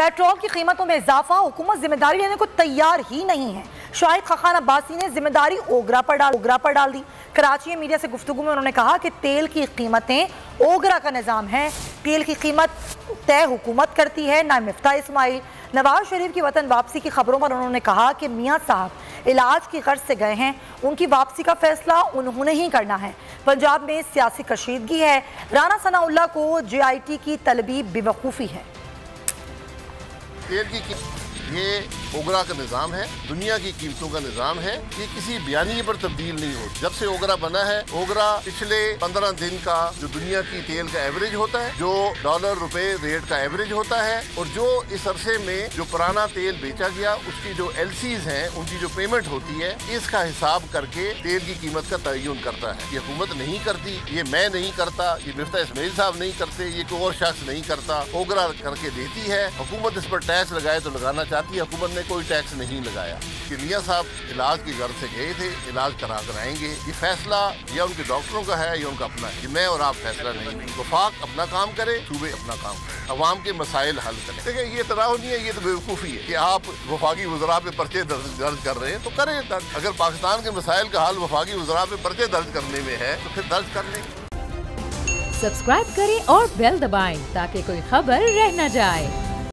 Petrol की कीमतों में इजाफा, हुकूमत जिम्मेदारी लेने को तैयार ही नहीं है। शाहिद खखान अब्बासी ने जिम्मेदारी ओगरा पर डाल दी। कराची में मीडिया से गुफ्तगू में उन्होंने कहा कि तेल की कीमतें ओगरा का निज़ाम है, तेल की कीमत तय हुकूमत करती है, ना मिफ्ता इस्माइल। नवाज शरीफ की वतन वापसी की खबरों पर उन्होंने कहा कि मियाँ साहब इलाज की गर्ज से गए हैं, उनकी वापसी का फैसला उन्होंने ही करना है। पंजाब में सियासी कशीदगी है। राना सनाउल्लाह को JIT की तलबी बेवकूफ़ी है। तेल की ये ओगरा का निज़ाम है, दुनिया की कीमतों का निज़ाम है। ये किसी बयानी पर तब्दील नहीं हो। जब से ओगरा बना है, ओगरा पिछले 15 दिन का जो दुनिया की तेल का एवरेज होता है, जो डॉलर रुपए रेट का एवरेज होता है, और जो इस अरसे में जो पुराना तेल बेचा गया उसकी जो LCs हैं, उनकी जो पेमेंट होती है, इसका हिसाब करके तेल की कीमत का तयन करता है। ये हुकूमत नहीं करती, ये मैं नहीं करता, ये मिफ्ता इस्माइल साहब नहीं करते, ये कोई और शख्स नहीं करता। ओगरा करके देती है। हुकूमत इस पर टैक्स लगाए तो लगाना चाहती है, हुकूमत ने कोई टैक्स नहीं लगाया। कि मियां साहब इलाज की गर्ज से गए थे, इलाज करा कर आएंगे। ये फैसला या उनके डॉक्टरों का है या उनका अपना है। मैं और आप फैसला नहीं। वफाक अपना काम करे, सूबे अपना काम करे, अवाम के मसाइल हल करें। देखिए ये तनाव नहीं है, ये तो बेवकूफ़ी है कि आप वफाकी वज़रा पे पर्चे दर्ज कर रहे हैं, तो करें दर्ज। अगर पाकिस्तान के मसाइल का हल वफाकी वज़रा पे पर्चे दर्ज करने में है तो फिर दर्ज कर लें। सब्सक्राइब करें और बेल दबाएं ताकि कोई खबर रह न जाए।